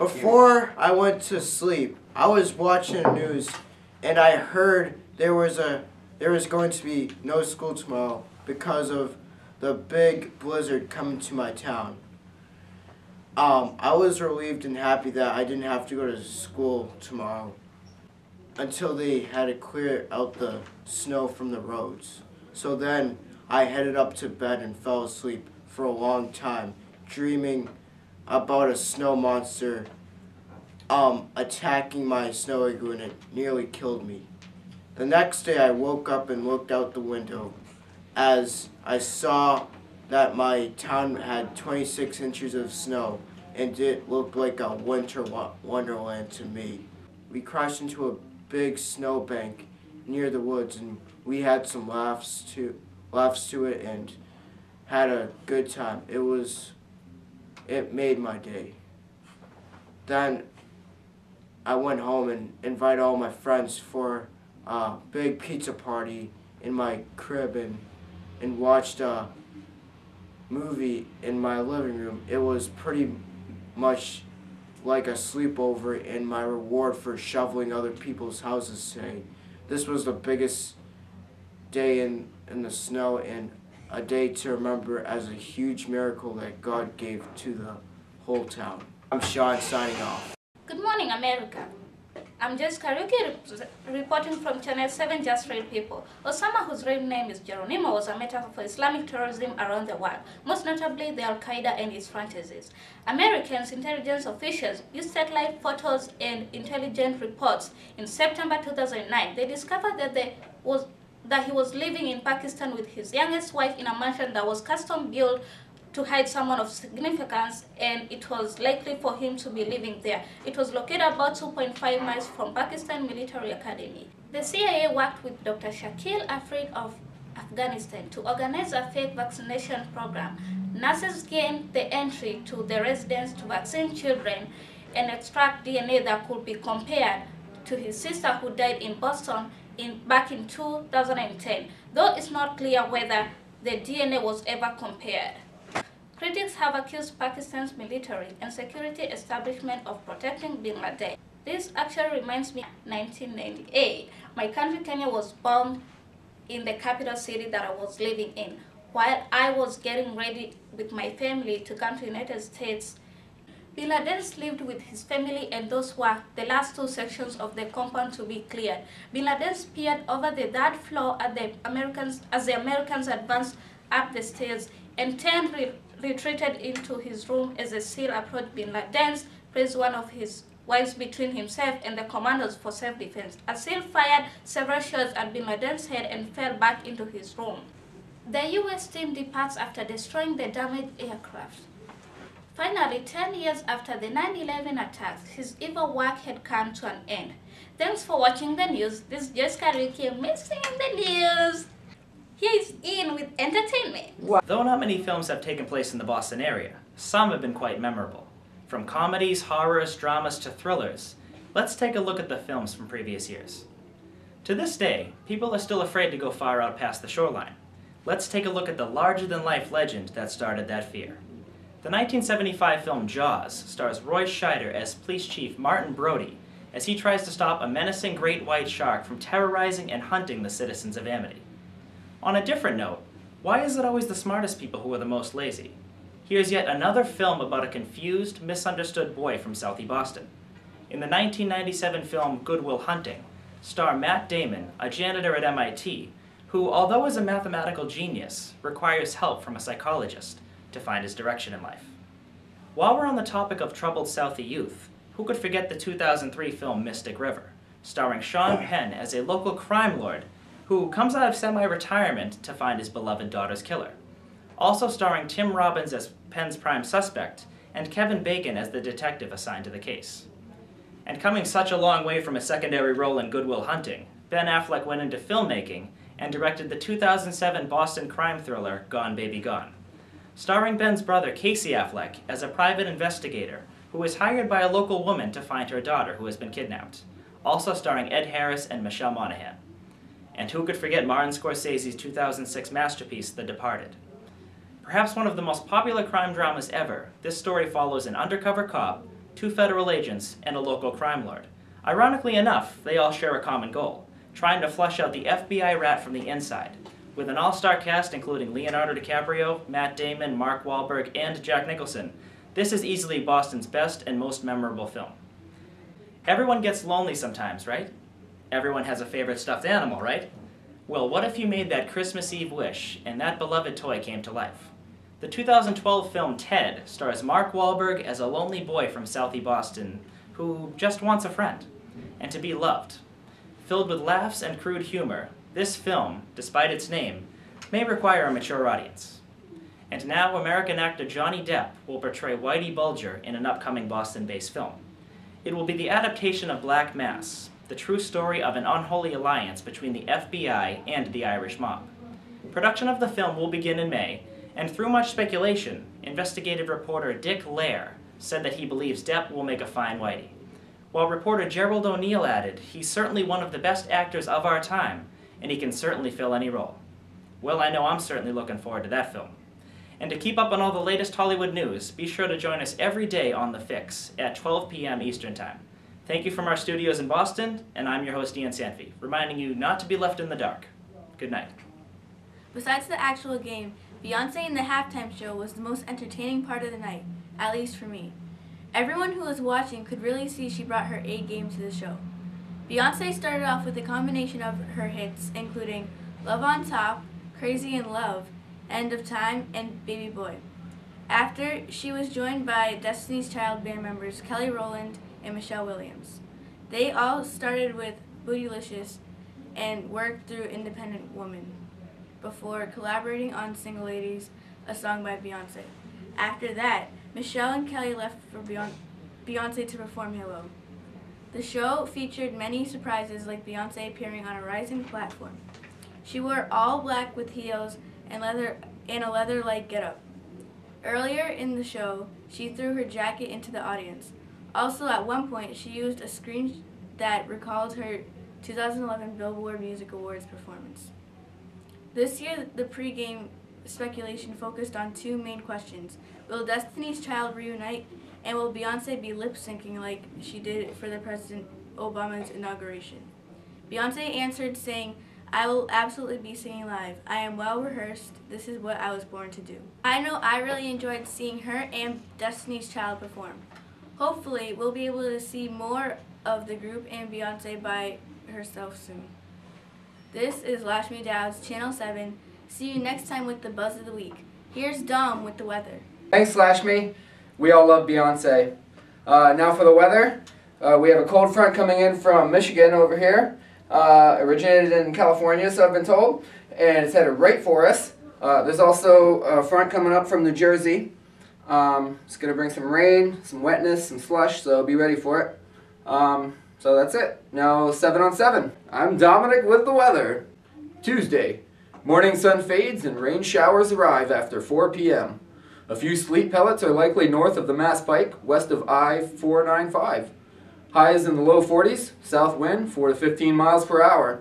Before I went to sleep, I was watching the news and I heard there was going to be no school tomorrow because of the big blizzard coming to my town. I was relieved and happy that I didn't have to go to school tomorrow until they had to clear out the snow from the roads. So then I headed up to bed and fell asleep for a long time, dreaming about a snow monster attacking my snow igloo, and it nearly killed me. The next day I woke up and looked out the window as I saw that my town had 26 inches of snow, and it looked like a winter wonderland to me. We crashed into a big snowbank near the woods, and we had some laughs to it and had a good time. It made my day. Then I went home and invited all my friends for a big pizza party in my crib and watched a movie in my living room. It was pretty much like a sleepover and my reward for shoveling other people's houses today. This was the biggest day in the snow and a day to remember as a huge miracle that God gave to the whole town. I'm Sean signing off. Good morning, America. I'm Jessica Ruki reporting from Channel 7 Just Real People. Osama, whose real name is Geronimo, was a metaphor for Islamic terrorism around the world, most notably the Al-Qaeda and its franchises. Americans' intelligence officials used satellite photos and intelligence reports. In September 2009, they discovered that he was living in Pakistan with his youngest wife in a mansion that was custom built to hide someone of significance, and it was likely for him to be living there. It was located about 2.5 miles from Pakistan Military Academy. The CIA worked with Dr. Shakil Afrid of Afghanistan to organize a fake vaccination program. Nurses gained the entry to the residence to vaccine children and extract DNA that could be compared to his sister who died in Boston back in 2010, though it's not clear whether the DNA was ever compared. Critics have accused Pakistan's military and security establishment of protecting bin Laden. This actually reminds me of 1998. My country, Kenya, was bombed in the capital city that I was living in. While I was getting ready with my family to come to the United States, bin Laden lived with his family, and those were the last two sections of the compound to be cleared. Bin Laden peered over the third floor as the Americans advanced up the stairs, and 10 retreated into his room as a SEAL approached bin Laden, placed one of his wives between himself and the commandos for self-defense. A SEAL fired several shots at bin Laden's head and fell back into his room. The U.S. team departs after destroying the damaged aircraft. Finally, 10 years after the 9/11 attacks, his evil work had come to an end. Thanks for watching the news. This is Jessica Ruki missing the news. He's in with entertainment. Though not many films have taken place in the Boston area, some have been quite memorable. From comedies, horrors, dramas, to thrillers, let's take a look at the films from previous years. To this day, people are still afraid to go far out past the shoreline. Let's take a look at the larger-than-life legend that started that fear. The 1975 film Jaws stars Roy Scheider as Police Chief Martin Brody as he tries to stop a menacing great white shark from terrorizing and hunting the citizens of Amity. On a different note, why is it always the smartest people who are the most lazy? Here's yet another film about a confused, misunderstood boy from Southie Boston. In the 1997 film Good Will Hunting, star Matt Damon, a janitor at MIT, who, although is a mathematical genius, requires help from a psychologist to find his direction in life. While we're on the topic of troubled Southie youth, who could forget the 2003 film Mystic River, starring Sean Penn as a local crime lord who comes out of semi-retirement to find his beloved daughter's killer. Also starring Tim Robbins as Penn's prime suspect, and Kevin Bacon as the detective assigned to the case. And coming such a long way from a secondary role in Good Will Hunting, Ben Affleck went into filmmaking and directed the 2007 Boston crime thriller Gone Baby Gone, starring Ben's brother Casey Affleck as a private investigator who is hired by a local woman to find her daughter who has been kidnapped, also starring Ed Harris and Michelle Monaghan. And who could forget Martin Scorsese's 2006 masterpiece, The Departed? Perhaps one of the most popular crime dramas ever, this story follows an undercover cop 2 federal agents, and a local crime lord. Ironically enough, they all share a common goal, trying to flush out the FBI rat from the inside. With an all-star cast including Leonardo DiCaprio, Matt Damon, Mark Wahlberg, and Jack Nicholson, this is easily Boston's best and most memorable film. Everyone gets lonely sometimes, right? Everyone has a favorite stuffed animal, right? Well, what if you made that Christmas Eve wish and that beloved toy came to life? The 2012 film Ted stars Mark Wahlberg as a lonely boy from Southie Boston who just wants a friend and to be loved. Filled with laughs and crude humor, this film, despite its name, may require a mature audience. And now American actor Johnny Depp will portray Whitey Bulger in an upcoming Boston-based film. It will be the adaptation of Black Mass, the true story of an unholy alliance between the FBI and the Irish mob. Production of the film will begin in May, and through much speculation, investigative reporter Dick Lair said that he believes Depp will make a fine Whitey. While reporter Gerald O'Neill added, he's certainly one of the best actors of our time, and he can certainly fill any role. Well, I know I'm certainly looking forward to that film. And to keep up on all the latest Hollywood news, be sure to join us every day on The Fix at 12 p.m. Eastern Time. Thank you from our studios in Boston, and I'm your host, Ian Sanfey, reminding you not to be left in the dark. Good night. Besides the actual game, Beyoncé in the halftime show was the most entertaining part of the night, at least for me. Everyone who was watching could really see she brought her A game to the show. Beyoncé started off with a combination of her hits, including Love on Top, Crazy in Love, End of Time, and Baby Boy. After, she was joined by Destiny's Child band members Kelly Rowland and Michelle Williams. They all started with Bootylicious and worked through Independent Woman before collaborating on Single Ladies, a song by Beyoncé. After that, Michelle and Kelly left for Beyoncé to perform Halo. The show featured many surprises like Beyoncé appearing on a rising platform. She wore all black with heels and a leather-like getup. Earlier in the show, she threw her jacket into the audience. Also, at one point, she used a screen that recalled her 2011 Billboard Music Awards performance. This year, the pre-game speculation focused on 2 main questions. Will Destiny's Child reunite, and will Beyoncé be lip-syncing like she did for the President Obama's inauguration? Beyoncé answered saying, "I will absolutely be singing live. I am well rehearsed. This is what I was born to do." I know I really enjoyed seeing her and Destiny's Child perform. Hopefully, we'll be able to see more of the group and Beyoncé by herself soon. This is Lashmi Dowd's Channel 7. See you next time with the Buzz of the Week. Here's Dom with the weather. Thanks, Lashmi. We all love Beyoncé. Now for the weather. We have a cold front coming in from Michigan over here. Originated in California, so I've been told, and it's headed right for us. There's also a front coming up from New Jersey. It's going to bring some rain, some wetness, some slush, so be ready for it. So that's it. Now 7 on 7. I'm Dominic with the weather. Tuesday. Morning sun fades and rain showers arrive after 4 p.m. A few sleet pellets are likely north of the Mass Pike, west of I-495. Highs in the low 40s, south wind 4 to 15 miles per hour.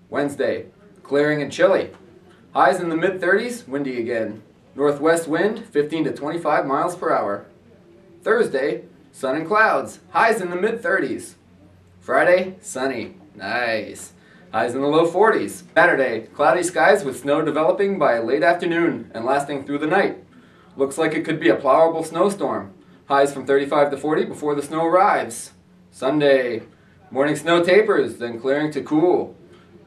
Wednesday, clearing and chilly. Highs in the mid-30s, windy again. Northwest wind 15 to 25 miles per hour. Thursday, sun and clouds. Highs in the mid-30s. Friday, sunny. Nice. Highs in the low 40s. Saturday, cloudy skies with snow developing by late afternoon and lasting through the night. Looks like it could be a plowable snowstorm. Highs from 35 to 40 before the snow arrives. Sunday, morning snow tapers, then clearing to cool.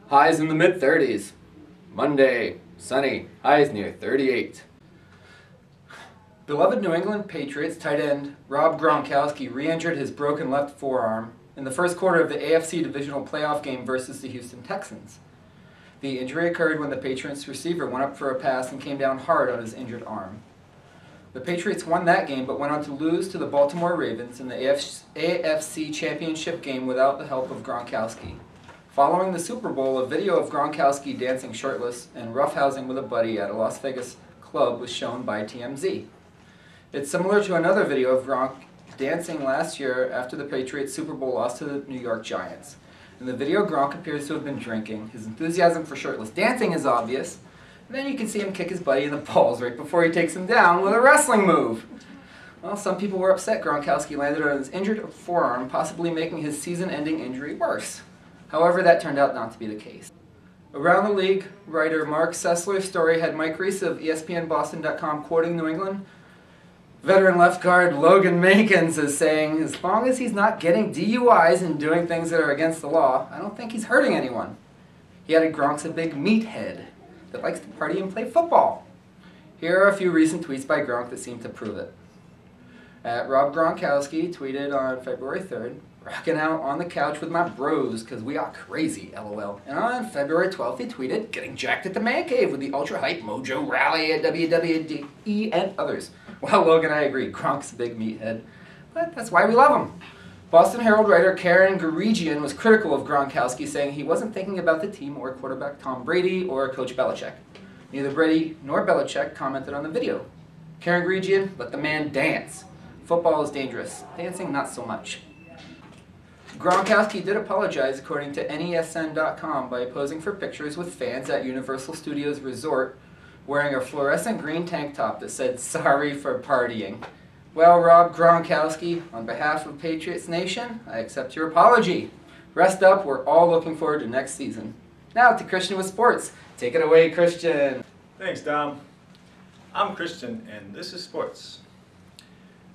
Highs in the mid-30s. Monday, sunny. Highs near 38. Beloved New England Patriots tight end Rob Gronkowski re-injured his broken left forearm in the first quarter of the AFC Divisional Playoff game versus the Houston Texans. The injury occurred when the Patriots receiver went up for a pass and came down hard on his injured arm. The Patriots won that game but went on to lose to the Baltimore Ravens in the AFC Championship game without the help of Gronkowski. Following the Super Bowl, a video of Gronkowski dancing shirtless and roughhousing with a buddy at a Las Vegas club was shown by TMZ. It's similar to another video of Gronk dancing last year after the Patriots Super Bowl loss to the New York Giants. In the video, Gronk appears to have been drinking. His enthusiasm for shirtless dancing is obvious. And then you can see him kick his buddy in the balls right before he takes him down with a wrestling move. Well, some people were upset Gronkowski landed on his injured forearm, possibly making his season-ending injury worse. However, that turned out not to be the case. Around the league, writer Mark Sessler's story had Mike Reese of ESPNBoston.com quoting New England. Veteran left guard Logan Mankins is saying, as long as he's not getting DUIs and doing things that are against the law, I don't think he's hurting anyone. He added Gronk's a big meathead that likes to party and play football. Here are a few recent tweets by Gronk that seem to prove it. At Rob Gronkowski tweeted on February 3rd, rocking out on the couch with my bros because we are crazy, LOL. And on February 12th he tweeted, getting jacked at the man cave with the ultra hype Mojo Rally at WWE and others. Well, Logan, I agree, Gronk's a big meathead, but that's why we love him. Boston Herald writer Karen Garigian was critical of Gronkowski, saying he wasn't thinking about the team or quarterback Tom Brady or Coach Belichick. Neither Brady nor Belichick commented on the video. Karen Garigian, let the man dance. Football is dangerous. Dancing, not so much. Gronkowski did apologize, according to NESN.com, by posing for pictures with fans at Universal Studios Resort wearing a fluorescent green tank top that said, "Sorry for partying." Well, Rob Gronkowski, on behalf of Patriots Nation, I accept your apology. Rest up, we're all looking forward to next season. Now to Christian with sports. Take it away, Christian. Thanks, Dom. I'm Christian, and this is sports.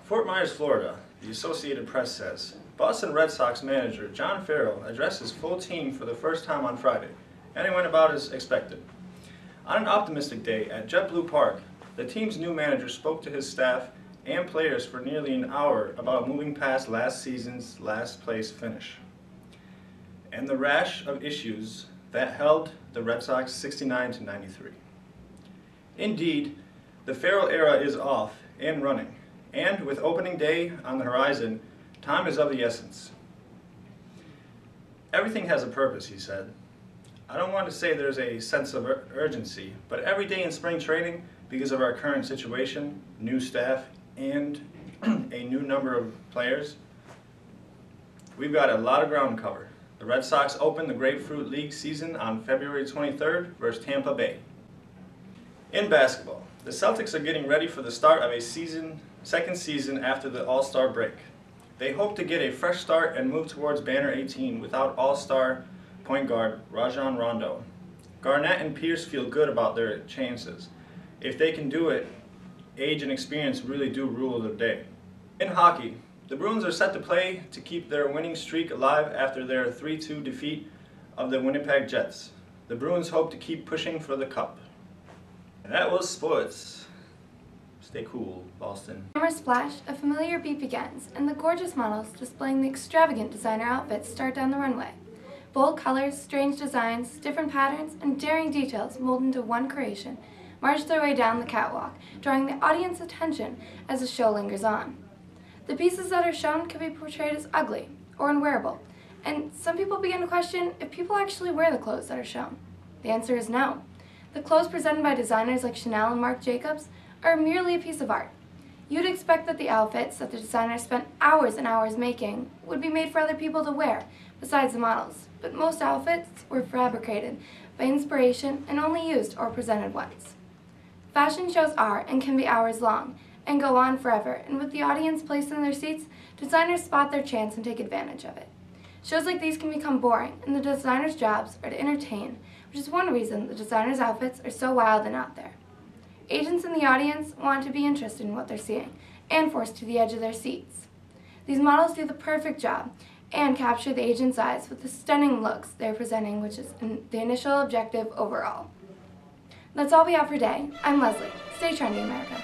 Fort Myers, Florida, the Associated Press says, Boston Red Sox manager John Farrell addressed his full team for the first time on Friday, and it went about as expected. On an optimistic day at JetBlue Park, the team's new manager spoke to his staff and players for nearly an hour about moving past last season's last place finish and the rash of issues that held the Red Sox 69-93. Indeed, the Farrell era is off and running, and with opening day on the horizon, time is of the essence. Everything has a purpose, he said. I don't want to say there's a sense of urgency, but every day in spring training, because of our current situation, new staff, and a new number of players, we've got a lot of ground to cover. The Red Sox open the Grapefruit League season on February 23rd versus Tampa Bay. In basketball, the Celtics are getting ready for the start of a second season after the All-Star break. They hope to get a fresh start and move towards Banner 18 without All-Star point guard Rajon Rondo. Garnett and Pierce feel good about their chances. If they can do it, age and experience really do rule the day. In hockey, the Bruins are set to play to keep their winning streak alive after their 3-2 defeat of the Winnipeg Jets. The Bruins hope to keep pushing for the cup. And that was sports. Stay cool, Boston. Summer splash, a familiar beat begins, and the gorgeous models displaying the extravagant designer outfits start down the runway. Bold colors, strange designs, different patterns, and daring details mold into one creation march their way down the catwalk, drawing the audience attention as the show lingers on. The pieces that are shown can be portrayed as ugly or unwearable, and some people begin to question if people actually wear the clothes that are shown. The answer is no. The clothes presented by designers like Chanel and Marc Jacobs are merely a piece of art. You'd expect that the outfits that the designers spent hours and hours making would be made for other people to wear, besides the models, but most outfits were fabricated by inspiration and only used or presented once. Fashion shows are and can be hours long and go on forever, and with the audience placed in their seats, designers spot their chance and take advantage of it. Shows like these can become boring, and the designers' jobs are to entertain, which is one reason the designers' outfits are so wild and out there. Agents in the audience want to be interested in what they're seeing and forced to the edge of their seats. These models do the perfect job and capture the agent's eyes with the stunning looks they're presenting, which is the initial objective overall. That's all we have for today. I'm Leslie. Stay trendy, America.